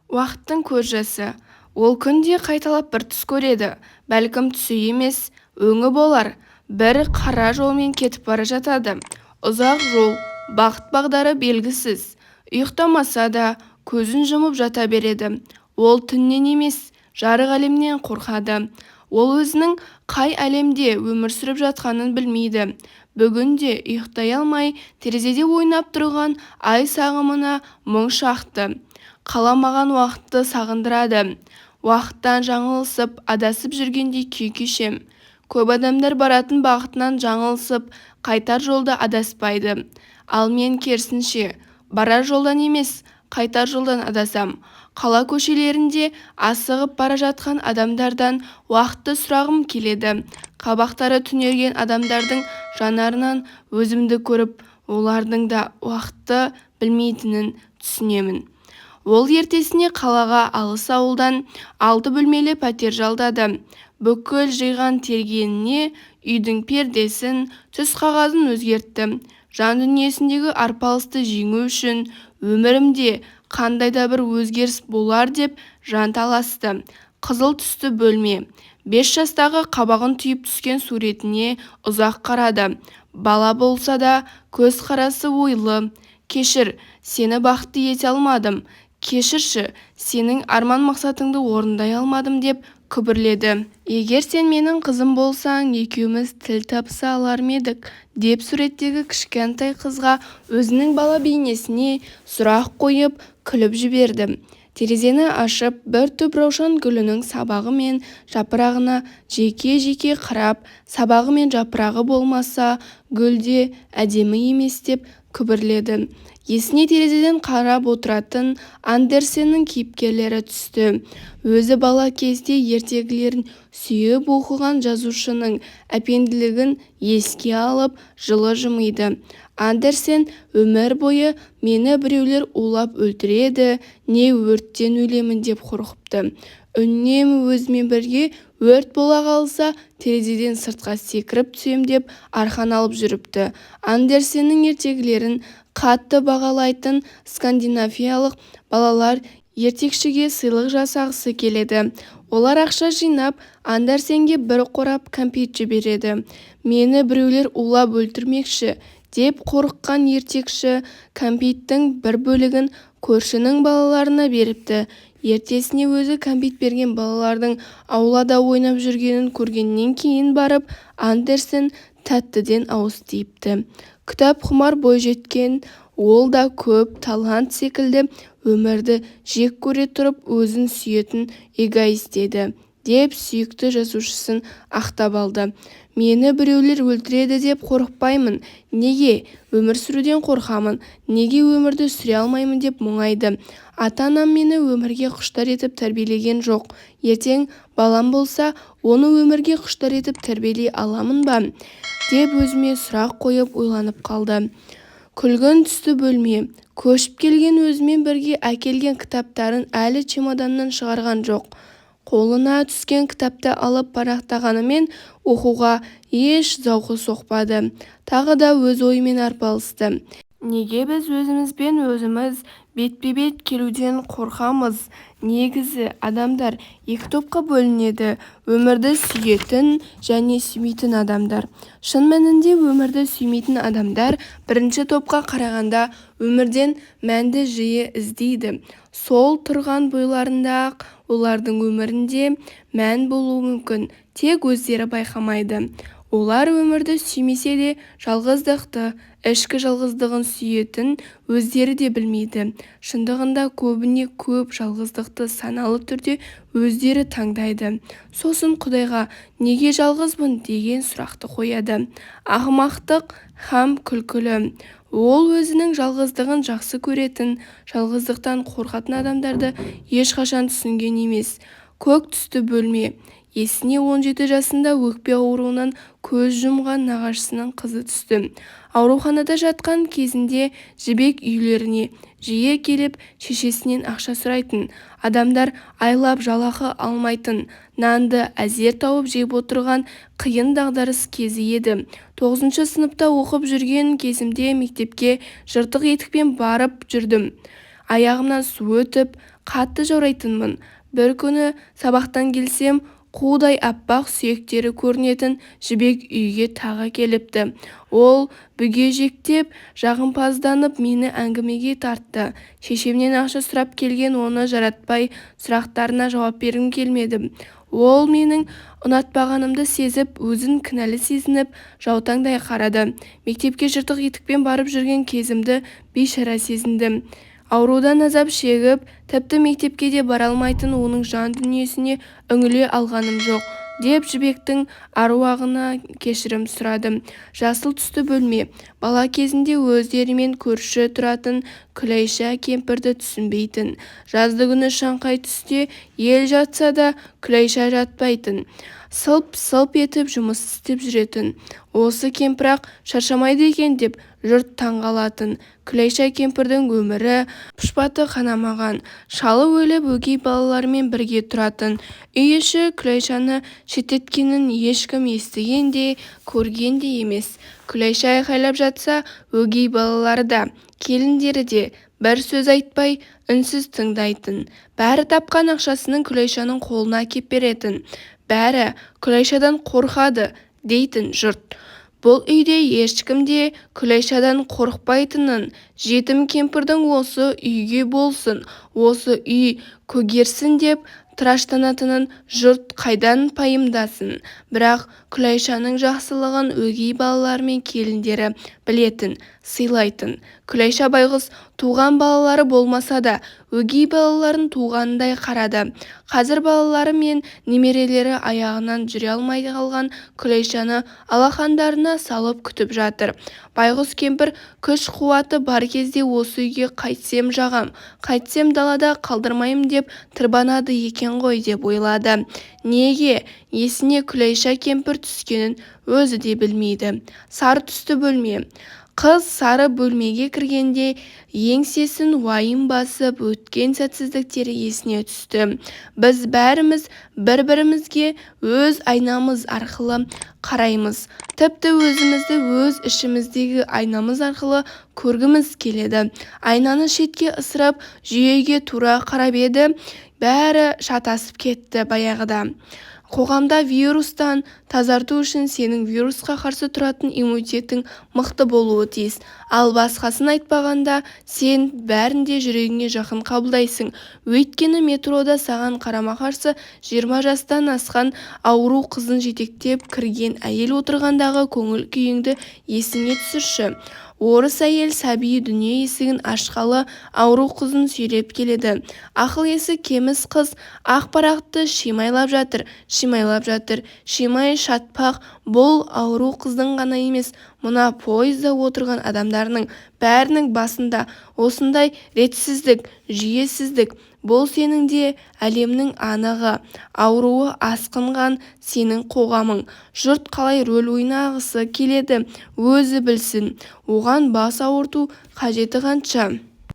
Уақыттың көз жасы. Ол күнде қайталап бір түс көреді. Бәлкім түсі емес, өңі болар. Бір қара жолмен кетіп бара жатады. Ұзақ жол, бағыт-бағдары белгісіз. Ұйықтамаса да көзін жұмып жата береді. Ол түннен емес, жарық әлемнен қорқады. Ол өзінің қай әлемде өмір сүріп жатқанын білмейді. Бүгінде ұйықтай алмай, терезеде ойнап тұрған ай сағымына мұң шақты. Қаламаған уақытты сағындырады. Уақыттан жаңылысып, адасып жүргендей күй кешем. Көп адамдар баратын бағытынан жаңылысып, қайтар жолда адаспайды. Ал мен керісінше, барар жолдан емес, қайтар жолдан адасам. Қала көшелерінде асығып бара жатқан адамдардан уақытты сұрағым келеді. Қабақтары түнерген адамдардың жанарынан өзімді көріп, олардың да уақытты білмейтінін түсінемін. Ол ертесіне қалаға алыс ауылдан 6 бөлмелі пәтер жалдады. Бүкіл жиған тергеніне үйдің пердесін, түс қағазын өзгертті. Жан дүниесіндегі арпалысты жеңу үшін өмірімде қандай да бір өзгеріс болар деп жан таласты. Қызыл түсті бөлме. 5 жастағы қабағын түйіп түскен суретіне ұзақ қарады. Бала болса да көз қарасы ойлы. Кешір, сені бақытты ете алмадым. Кешірші, сенің арман мақсатыңды орындай алмадым деп күбірледі. Егер сен менің қызым болсаң, екеуміз тіл табыса алар ма едік, деп суреттегі кішкентай қызға өзінің бала бейнесіне сұрақ қойып күліп жіберді. Терезені ашып, бір түп раушан гүлінің сабағы мен жапырағына жеке-жеке қарап, сабағы мен жапырағы болмаса, гүл де әдемі емес деп күбірледі. Есіне терезеден қарап отыратын Андерсеннің кейіпкерлері түсті. Өзі бала кезде ертегілерін сүйіп оқыған жазушының әпенділігін еске алып жылы жымиды. Андерсен өмір бойы мені біреулер улап өлтіреді, не өрттен өлемін деп қорқыпты. Үнемі өзімен бірге өрт бола қалса, терезеден сыртқа секіріп түсем деп арқан алып жүріпті. Андерсеннің ертегілерін қатты бағалайтын скандинавиялық балалар ертекшіге сыйлық жасағысы келеді. Олар ақша жинап, Андерсенге бір қорап кәмпит жібереді. Мені біреулер улап өлтірмекші деп қорыққан ертекші кәмпиттің бір бөлігін көршінің балаларына беріпті. Ертесіне өзі кәмпит берген балалардың аулада ойнап жүргенін көргеннен кейін барып, Андерсен тәттіден ауыз тиіпті. Кітап құмар бойжеткен, ол да көп талант секілді өмірді жек көре тұрып өзін сүйетін эгоист еді, деп сүйікті жазушысын ақтап алды. Мені біреулер өлтіреді деп қорықпаймын. Неге? Өмір сүруден қорқамын. Неге өмірді сүре алмаймын деп мұңайды. Ата-анам мені өмірге құштар етіп тәрбиелеген жоқ. Ертең балам болса, оны өмірге құштар етіп тәрбиелей аламын ба? Деп өзіме сұрақ қойып ойланып қалды. Күлгін түсті бөлме. Көшіп келген өзімен бірге әкелген кітаптарын әлі чемоданнан шығарған жоқ. Қолына түскен кітапты алып парақтағанымен оқуға еш зауқы соқпады. Тағы да өз ойымен арпалысты. Неге біз өзімізбен өзіміз бетпе-бет келуден қорқамыз? Негізі адамдар екі топқа бөлінеді: өмірді сүйетін және сүймейтін адамдар. Шын мәнінде өмірді сүймейтін адамдар бірінші топқа қарағанда өмірден мәнді жиі іздейді. Сол тұрған бойларында-ақ олардың өмірінде мән болуы мүмкін, тек өздері байқамайды. Олар өмірді сүймесе де жалғыздықты, ішкі жалғыздығын сүйетін өздері де білмейді. Шындығында көбіне көп жалғыздықты саналы түрде өздері таңдайды. Сосын Құдайға неге жалғызбын деген сұрақты қояды. Ақымақтық һәм күлкілі. Ол өзінің жалғыздығын жақсы көретін, жалғыздықтан қорқатын адамдарды ешқашан түсінген емес. Көк түсті бөлме. Есіне 17 жасында өкпе ауруынан көз жұмған нағашысының қызы түсті. Ауруханада жатқан кезінде жібек үйлеріне жиі келіп шешесінен ақша сұрайтын. Адамдар айлап жалақы алмайтын, нанды әзер тауып жеп отырған қиын дағдарыс кезі еді. 9 сыныпта оқып жүрген кезімде мектепке жыртық етікпен барып жүрдім. Аяғымнан су өтіп, қатты жаурайтынмын. Bir күні сабақтан келсем, қудай аппақ сүйектері көрінетін жібек үйге тағы келіпті. Ол бүгежектеп, жағымпазданып мені әңгімеге тартты. Шешемнен ақша сұрап келген, оны жаратпай сұрақтарына жауап бергім келмеді. Ол менің ұнатпағанымды сезіп, өзін кінәлі сезініп, жаутаңдай қарады. Мектепке жыртық етікпен барып жүрген кезімді бейшара сезіндім. Аурудан азап шегіп, тіпті мектепке де бара алмайтын оның жан дүниесіне үңіле алғаным жоқ, деп жібектің аруағына кешірім сұрадым. Жасыл түсті бөлме. Бала кезінде өздерімен көрші тұратын Күләйша кемпірді түсінбейтін. Жазды күні шаңқай түсте ел жатса да Күләйша жатпайтын. Сылп-сылп етіп жұмыс істеп жүретін. Осы кемпір-ақ шаршамайды екен деп жұрт таңғалатын. Күләйша кемпірдің өмірі пұшпаты қанамаған. Шалы өліп, өгей балалармен бірге тұратын. Үй іші Күләйшаны шеттеткенін ешкім естіген де, көрген де емес. Күләйша айқайлап жатса, өгей балалары да, келіндері де бір сөз айтпай үнсіз тыңдайтын. Бәрі тапқан ақшасының Күләйшаның қолына әкеп беретін. Бәрі Күләйшадан қорқады дейтін жұрт. Бұл үйде ешкім де Күләйшадан қорықпайтынын, жетім кемпірдің осы үйге болсын, осы үй көгерсін деп тыраштанатынын жұрт қайдан пайымдасын. Бірақ Күләйшаның жақсылығын өгей балалар мен келіндері білетін, сыйлайтын. Күләйша байғұс туған балалары болмаса да, өгей балаларын туғандай қарады. Қазір балалары мен немерелері аяғынан жүре алмай қалған Күләйшаны алақандарына салып күтіп жатыр. Байғұс кемпір күш-қуаты бар кезде осы үйге қайтсем жағам, қайтсем далада қалдырмайым деп тырбанады екен ғой деп ойлады. Неге есіне Күләйша кемпір түскенін өзі де білмейді. Сары түсті бөлме. Қыз сары бөлмеге кіргенде еңсесін уайым басып, өткен сәтсіздіктері есіне түсті. Біз бәріміз бір-бірімізге өз айнамыз арқылы қараймыз. Тіпті өзімізді өз ішіміздегі айнамыз арқылы көргіміз келеді. Айнаны шетке ысырып, жүйеге тура қарап еді, бәрі шатасып кетті баяғыда. Қоғамда вирустан тазарту үшін сенің вирусқа қарсы тұратын иммунитетің мықты болуы тиіс. Ал басқасын айтпағанда, сен бәрінде жүрегіңе жақын қабылдайсың. Өйткені метрода саған қарама-қарсы 20 жастан асқан ауру қызын жетектеп кірген әйел отырғандағы көңіл күйіңді есіңе түсірші. Орыс әйел сәби дүние есігін ашқалы ауру қызын сүйреп келеді. Ақыл есі кеміс қыз ақ парақты шимайлап жатыр. Шимай шатпақ бұл ауру қыздың ғана емес, мына пойызда отырған адамдарының бәрінің басында осындай ретсіздік, жүйесіздік. Бұл сенің де әлемнің анығы, ауруы асқынған сенің қоғамың. Жұрт қалай рөл ойнағысы келеді, өзі білсін. Оған бас ауырту қажеті қанша?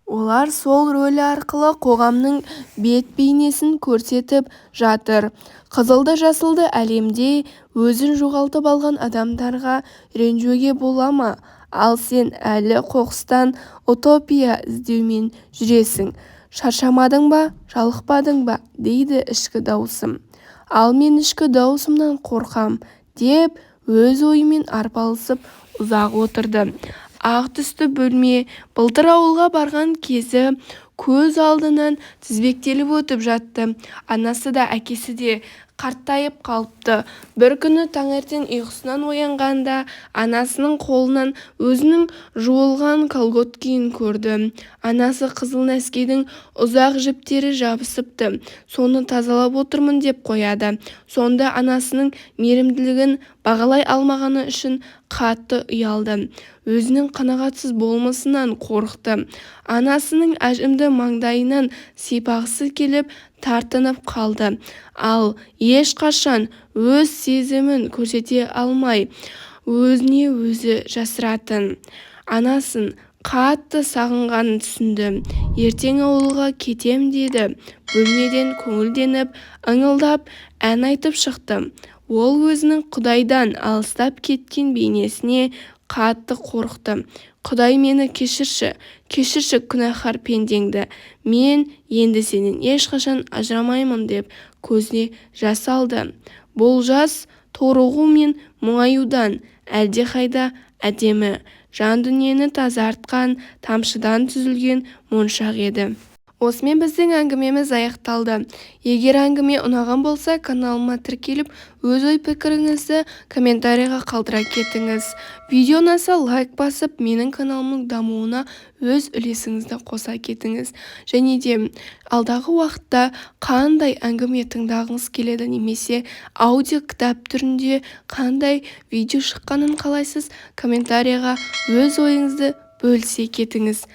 Олар сол рөлі арқылы қоғамның бет бейнесін көрсетіп жатыр. Қызылды жасылды әлемде өзін жоғалтып алған адамдарға ренжуге бола ма? Ал сен әлі қоқыстан утопия іздеумен жүресің. Шаршамадың ба, жалықпадың ба, дейді ішкі даусым. Ал мен ішкі даусымнан қорқам, деп өз ойымен арпалысып ұзақ отырды. Ақ түсті бөлме. Былтыр ауылға барған кезі көз алдынан тізбектеліп өтіп жатты. Анасы да әкесі де қартайып қалыпты. Bir күні таңертең ұйқысынан оянғанда анасының қолынан өзінің жуылған колготкиін көрді. Анасы қызыл нәскидің ұзақ жіптері жабысыпты. Соны тазалап отырмын деп қояды. Сонда анасының мейірімділігін бағалай алмағаны үшін қатты ұялды. Өзінің қанағатсыз болмысынан қорықты. Анасының әжімді маңдайынан сипағысы келіп тартынып қалды. Ал ешқашан өз сезімін көрсете алмай, өзіне өзі жасыратын анасын қатты сағынғанын түсінді. Ертең ауылға кетем деді. Бөлмеден көңілденіп, ыңылдап ән айтып шықты. Ол өзінің Құдайдан алыстап кеткен бейнесіне қатты қорықты. Құдай мені кешірші күнәһар пендеңді. Мен енді сенен ешқашан ажырамаймын деп көзіне жас алды. Бұл жас торығу мен мұңаюдан әлдеқайда әдемі, жан дүниені тазартқан тамшыдан түзілген моншақ еді. Осымен біздің әңгімеміз аяқталды. Егер әңгіме ұнаған болса, каналыма тіркеліп, өз ой-пікіріңізді комментарийға қалдыра кетіңіз. Видео ұнаса лайк басып, менің каналымның дамуына өз үлесіңізді қоса кетіңіз. Және де алдағы уақытта қандай әңгіме тыңдағыңыз келеді, немесе аудио кітап түрінде қандай видео шыққанын қалайсыз, комментарийға өз ойыңызды бөлісе кетіңіз.